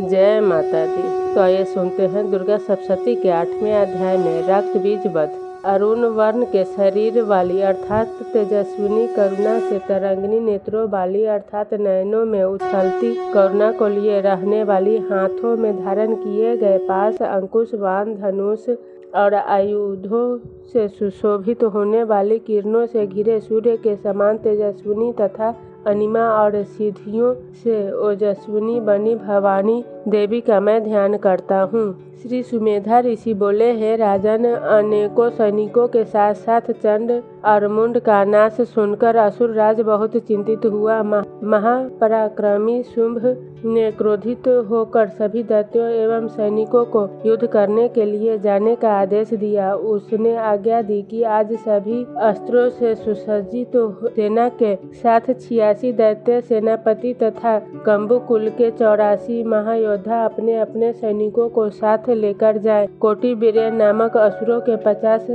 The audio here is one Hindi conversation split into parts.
जय माता दी। तो आइए सुनते हैं दुर्गा सप्तशती के 8वें अध्याय में रक्त बीज वध। अरुण वर्ण के शरीर वाली अर्थात तेजस्विनी, करुणा से तरंगिनी नेत्रों वाली अर्थात नयनों में उछलती करुणा को लिए रहने वाली, हाथों में धारण किए गए पाश, अंकुश, बाण, धनुष और आयुधों से सुशोभित होने वाली, किरणों से घिरे सूर्य के समान तेजस्विनी तथा अनिमा और सिद्धियों से ओजस्विनी बनी भवानी देवी का मैं ध्यान करता हूँ। श्री सुमेधा ऋषि बोले, हे राजन, अनेकों सैनिकों के साथ साथ चंड और मुंड का नाश सुनकर असुर राज बहुत चिंतित हुआ। महापराक्रमी शुंभ ने क्रोधित होकर सभी दैत्यों एवं सैनिकों को युद्ध करने के लिए जाने का आदेश दिया। उसने आज्ञा दी कि आज सभी अस्त्रों से सुसज्जित सेना के साथ 86 दैत्य सेनापति तथा कंबु कुल के 84 महायोद्धा अपने अपने सैनिकों को साथ लेकर जाए। कोटि वीर्य नामक असुरों के 50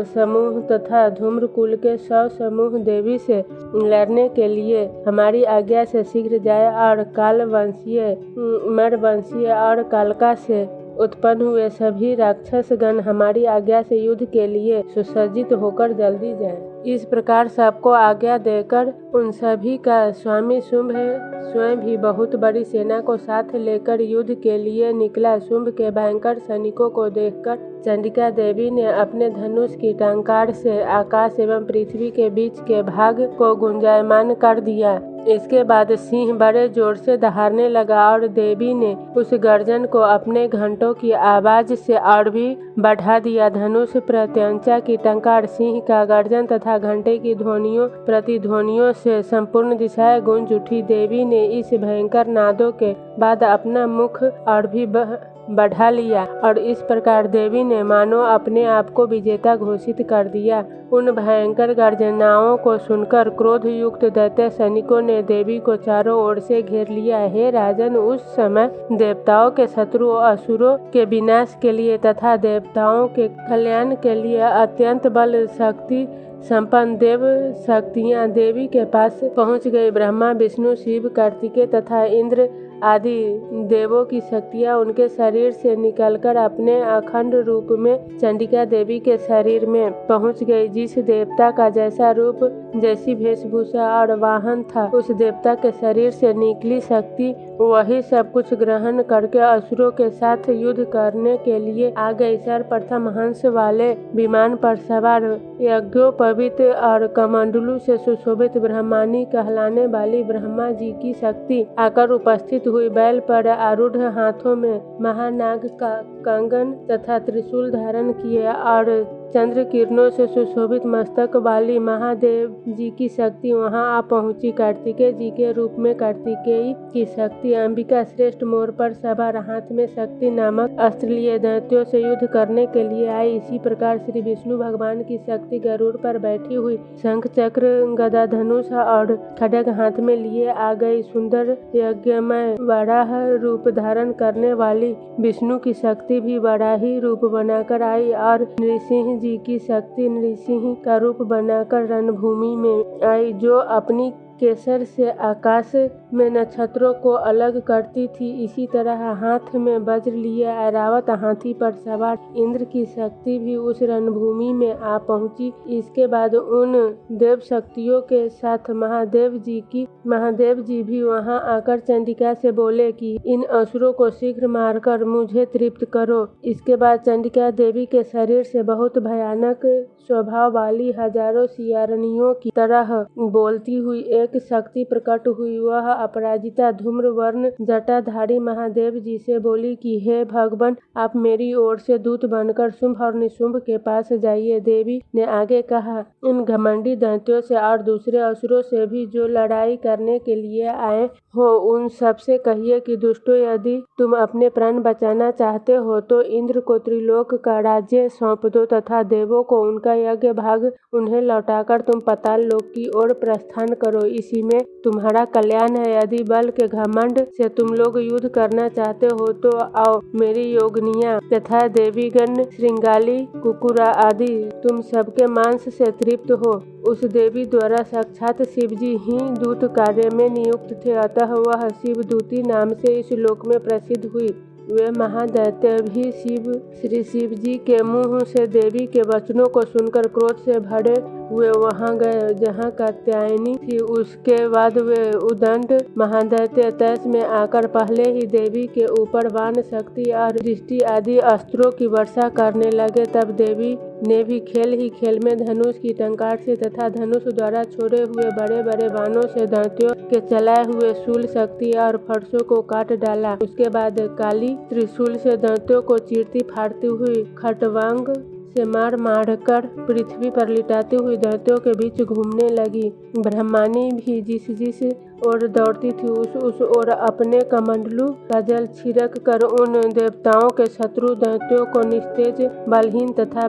समूह तथा धूम्र कुल के 100 समूह देवी से लड़ने के लिए हमारी आज्ञा से शीघ्र जाए और काल वंशीय, मर वंशीय और कालका से उत्पन्न हुए सभी राक्षस गण हमारी आज्ञा से युद्ध के लिए सुसज्जित होकर जल्दी जाएं। इस प्रकार सबको आज्ञा देकर उन सभी का स्वामी शुंभ स्वयं भी बहुत बड़ी सेना को साथ लेकर युद्ध के लिए निकला। शुंभ के भयंकर सैनिकों को देखकर चंडिका देवी ने अपने धनुष की टंकार से आकाश एवं पृथ्वी के बीच के भाग को गुंजायमान कर दिया। इसके बाद सिंह बड़े जोर से दहाड़ने लगा और देवी ने उस गर्जन को अपने घंटों की आवाज से और भी बढ़ा दिया। धनुष प्रत्यंचा की टंकार, सिंह का गर्जन तथा घंटे की ध्वनियों प्रतिध्वनियों से संपूर्ण दिशाएं गूंज उठी। देवी ने इस भयंकर नादों के बाद अपना मुख और भी बढ़ा लिया और इस प्रकार देवी ने मानो अपने आप को विजेता घोषित कर दिया। उन भयंकर गर्जनाओं को सुनकर क्रोध युक्त दैत्य सैनिकों ने देवी को चारों ओर से घेर लिया। हे राजन, उस समय देवताओं के शत्रु असुरों के विनाश के लिए तथा देवताओं के कल्याण के लिए अत्यंत बल शक्ति संपन्न देव शक्तियाँ देवी के पास पहुँच गई। ब्रह्मा, विष्णु, शिव, कार्तिकेय तथा इंद्र आदि देवों की शक्तियाँ उनके शरीर से निकलकर अपने अखंड रूप में चंडिका देवी के शरीर में पहुँच गई। जिस देवता का जैसा रूप, जैसी वेशभूषा और वाहन था, उस देवता के शरीर से निकली शक्ति वही सब कुछ ग्रहण करके असुरों के साथ युद्ध करने के लिए आ गई। सर्वप्रथम हंस वाले विमान पर सवार यज्ञोपवीत और कमंडलू से सुशोभित ब्रह्मानी कहलाने वाली ब्रह्मा जी की शक्ति आकर उपस्थित हुई। बैल पर आरूढ़, हाथों में महानाग का कंगन तथा त्रिशूल धारण किए और चंद्र किरणों से सुशोभित मस्तक वाली महादेव जी की शक्ति वहां आ पहुंची। कार्तिकेय जी के रूप में कार्तिकेय की शक्ति अंबिका श्रेष्ठ मोर पर सवार, हाथ में शक्ति नामक अस्त्र लिए दैत्यों से युद्ध करने के लिए आई। इसी प्रकार श्री विष्णु भगवान की शक्ति गरुड़ पर बैठी हुई शंख चक्र गदा धनुष और खड्ग हाथ में लिए आ गई। सुंदर यज्ञमय वराह रूप धारण करने वाली विष्णु की शक्ति भी वराही रूप बनाकर आई और नृसिंह जी की शक्ति नृसिंह का रूप बनाकर रणभूमि में आई, जो अपनी केसर से आकाश में नक्षत्रों को अलग करती थी। इसी तरह हाथ में वज्र लिए ऐरावत हाथी पर सवार इंद्र की शक्ति भी उस रणभूमि में आ पहुंची। इसके बाद उन देव शक्तियों के साथ महादेव जी भी वहां आकर चंडिका से बोले कि इन असुरों को शीघ्र मारकर मुझे तृप्त करो। इसके बाद चंडिका देवी के शरीर से बहुत भयानक स्वभाव वाली हजारों सियारनियों की तरह बोलती हुई एक शक्ति प्रकट हुई। वह अपराजिता धूम्र वर्ण जटाधारी महादेव जी से बोली कि हे भगवान, आप मेरी ओर से दूत बनकर शुंभ और निशुंभ के पास जाइए। देवी ने आगे कहा, इन घमंडी दैत्यों से और दूसरे असुरों से भी जो लड़ाई करने के लिए आए हो, उन सबसे कहिए कि दुष्टों, यदि तुम अपने प्राण बचाना चाहते हो तो इंद्र को त्रिलोक का राज्य सौंप दो तथा देवों को उनका यज्ञ भाग उन्हें लौटाकर तुम पाताल लोक की ओर प्रस्थान करो। इसी में तुम्हारा कल्याण है। यदि बल के घमंड से तुम लोग युद्ध करना चाहते हो तो आओ, मेरी योगिनियाँ तथा देवीगण श्रृंगाली, कुकुरा आदि तुम सबके मांस से तृप्त हो। उस देवी द्वारा साक्षात शिवजी ही दूत कार्य में नियुक्त थे, अतः वह शिवदूती नाम से इस लोक में प्रसिद्ध हुई। वे महादैत्य भी श्री शिव जी के मुँह से देवी के वचनों को सुनकर क्रोध से भरे हुए वहां गए जहां कात्यायनी थी। उसके बाद वे उदंड महादैत्य तैश में आकर पहले ही देवी के ऊपर बाण, शक्ति और दृष्टि आदि अस्त्रों की वर्षा करने लगे। तब देवी ने भी खेल ही खेल में धनुष की टंकार से तथा धनुष द्वारा छोड़े हुए बड़े बड़े बाणों से दैत्यों के चलाए हुए शूल, शक्ति और फरसों को काट डाला। उसके बाद काली त्रिशूल से दैत्यों को चीरती फाड़ती हुई खटवांग से मार कर पृथ्वी पर लिटाती हुई दैत्यों के बीच घूमने लगी। ब्रह्मानी भी जिस ओर दौड़ती थी उस ओर अपने कमंडलू का जल छिड़क कर उन देवताओं के शत्रु दैत्यों को निस्तेज, बलहीन तथा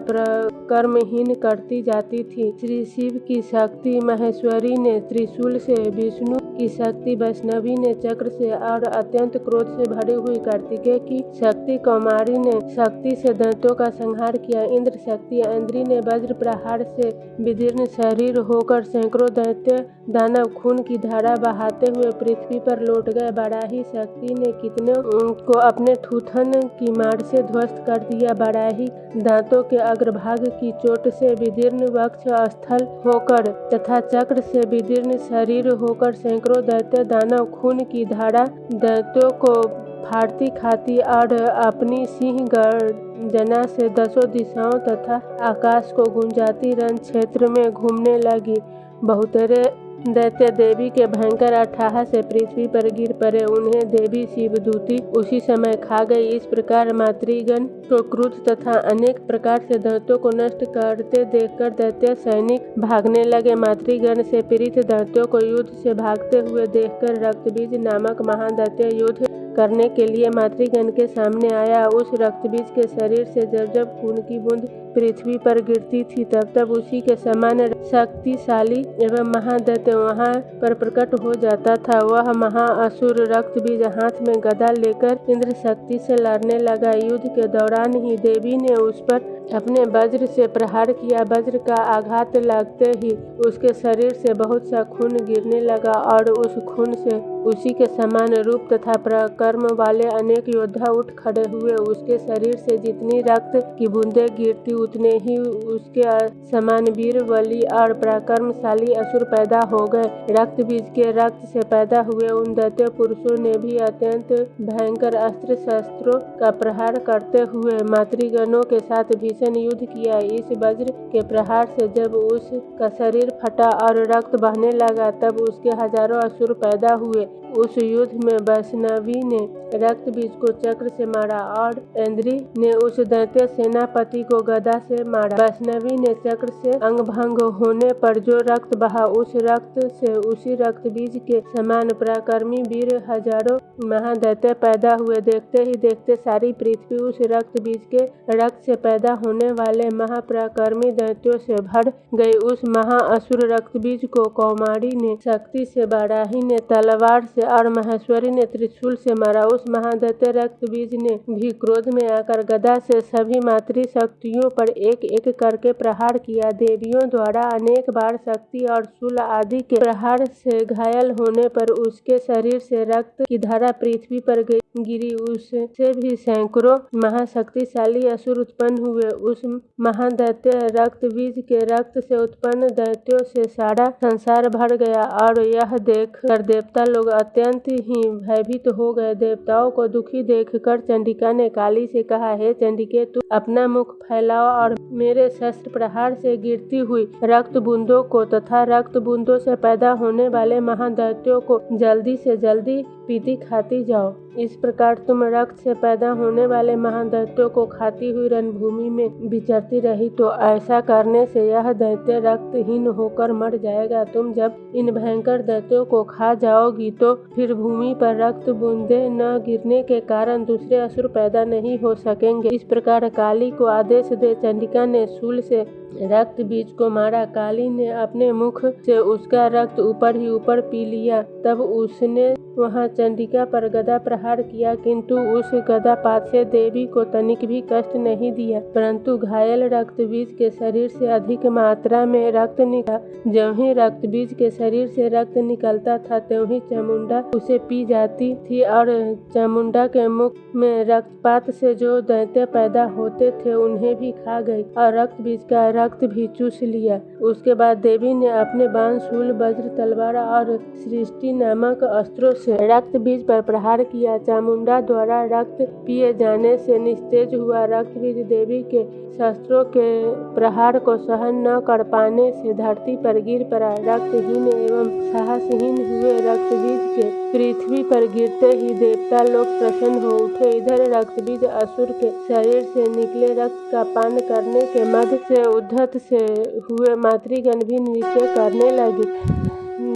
कर्महीन करती जाती थी। श्री शिव की शक्ति महेश्वरी ने त्रिशूल से, विष्णु की शक्ति वैष्णवी ने चक्र से और अत्यंत क्रोध से भरी हुई कार्तिकेय की शक्ति कौमारी ने शक्ति से दैत्यों का संहार किया। इंद्र शक्ति इंद्री ने वज्र प्रहार से विदीर्ण शरीर होकर सैकड़ों दैत्य दानव खून की धारा बहाते हुए पृथ्वी पर लौट गए। बराही शक्ति ने कितने को अपने थूथन की मार से ध्वस्त कर दिया। बराही दांतों के अग्रभाग की चोट से विदीर्ण वक्ष स्थल होकर तथा चक्र से विदीर्ण शरीर होकर सैकड़ों दैत्य दानव खून की धारा दैत्यों को फाड़ती खाती और अपनी सिंह गर्जना से दसों दिशाओं तथा आकाश को गुंजाती रण क्षेत्र में घूमने लगी। बहुतेरे दैत्य देवी के भयंकर अट्ठाह से पृथ्वी पर गिर पड़े। उन्हें देवी शिवदूती उसी समय खा गई। इस प्रकार मातृगण को क्रुद्ध तथा अनेक प्रकार से दैत्यों को नष्ट करते देखकर दैत्य सैनिक भागने लगे। मातृगण से पीड़ित दैत्यों को युद्ध से भागते हुए देखकर रक्तबीज नामक महादैत्य युद्ध करने के लिए मातृगण के सामने आया। उस रक्तबीज के शरीर से जब खून की बूंद पृथ्वी पर गिरती थी तब उसी के समान शक्तिशाली एवं महादैत्य वहां पर प्रकट हो जाता था। वह महाअसुर रक्तबीज हाथ में गदा लेकर इंद्र शक्ति से लड़ने लगा। युद्ध के दौरान ही देवी ने उस पर अपने वज्र से प्रहार किया। वज्र का आघात लगते ही उसके शरीर से बहुत सा खून गिरने लगा और उस खून से उसी के समान रूप तथा पराक्रम वाले अनेक योद्धा उठ खड़े हुए। उसके शरीर से जितनी रक्त की बूंदें गिरती उतने ही उसके समान वीर, बली और पराक्रमशाली असुर पैदा हो गए। रक्त बीज के रक्त से पैदा हुए उन दैत्य पुरुषों ने भी अत्यंत भयंकर अस्त्र शस्त्रों का प्रहार करते हुए मातृगणों के साथ भीषण युद्ध किया। इस वज्र के प्रहार से जब उसका शरीर फटा और रक्त बहने लगा तब उसके हजारों असुर पैदा हुए। उस युद्ध में वैष्णवी ने रक्त बीज को चक्र से मारा और इंद्री ने उस दैत्य सेनापति को गदा से मारा। वैष्णवी ने चक्र से अंग भंग होने पर जो रक्त बहा उस रक्त से उसी रक्त बीज के समान पराक्रमी वीर हजारों महादैत्य पैदा हुए। देखते ही देखते सारी पृथ्वी उस रक्त बीज के रक्त से पैदा होने वाले महापराक्रमी दैत्यों से भर गई। उस महाअसुर रक्त बीज को कौमारी ने शक्ति से, बराही ने तलवार से और महेश्वरी ने त्रिशूल से मारा। उस महादैत्य रक्त बीज ने भी क्रोध में आकर गदा से सभी मातृ शक्तियों पर एक एक करके प्रहार किया। देवियों द्वारा अनेक बार शक्ति और शूल आदि के प्रहार से घायल होने पर उसके शरीर से रक्त की धारा पृथ्वी पर गिरी। उससे भी सैकड़ों महाशक्तिशाली असुर उत्पन्न हुए। उस महादैत्य रक्त बीज के रक्त से उत्पन्न दैत्यों से सारा संसार भर गया और यह देख कर देवता लोग अत्यंत ही भयभीत हो गए। देवताओं को दुखी देखकर चंडिका ने काली से कहा, हे चंडिके, तू अपना मुख फैलाओ और मेरे शस्त्र प्रहार से गिरती हुई रक्त बूंदों को तथा रक्त बूंदों से पैदा होने वाले महादैत्यों को जल्दी से जल्दी पीती खाती जाओ। इस प्रकार तुम रक्त से पैदा होने वाले महादैत्यों को खाती हुई रणभूमि में विचरती रही, तो ऐसा करने से यह दैत्य रक्तहीन होकर मर जाएगा। तुम जब इन भयंकर दैत्यों को खा जाओगी तो फिर भूमि पर रक्त बूंदे न गिरने के कारण दूसरे असुर पैदा नहीं हो सकेंगे। इस प्रकार काली को आदेश दे चंडिका ने शूल से रक्त बीज को मारा। काली ने अपने मुख से उसका रक्त ऊपर ही ऊपर पी लिया। तब उसने वहां चंडिका पर गदा प्रहार किया, किंतु उस गदा पात से देवी को तनिक भी कष्ट नहीं दिया, परंतु घायल रक्त बीज के शरीर से अधिक मात्रा में रक्त निकला। ज्यों ही रक्त बीज के शरीर से रक्त निकलता था त्यों ही चामुंडा उसे पी जाती थी और चामुंडा के मुख में रक्तपात से जो दैत्य पैदा होते थे उन्हें भी खा गई और रक्त बीज का रक्त भी चूस लिया। उसके बाद देवी ने अपने बाण, शूल, वज्र, तलवार और सृष्टि नामक अस्त्रों से रक्त बीज पर प्रहार किया। चामुंडा द्वारा रक्त पिए जाने से निस्तेज हुआ रक्त बीज देवी के शस्त्रों के प्रहार को सहन न कर पाने से धरती पर गिर पड़ा। रक्तहीन एवं साहसहीन हुए रक्त बीज के पृथ्वी पर गिरते ही देवता लोग प्रसन्न हो उठे। इधर रक्त बीज असुर के शरीर से निकले रक्त का पान करने के मध्य से उद्धत से हुए मातृगण भी नृत्य करने लगे।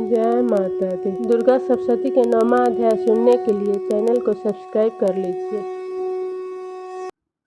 जय माता दी। दुर्गा सप्तशती के 9वां अध्याय सुनने के लिए चैनल को सब्सक्राइब कर लीजिए।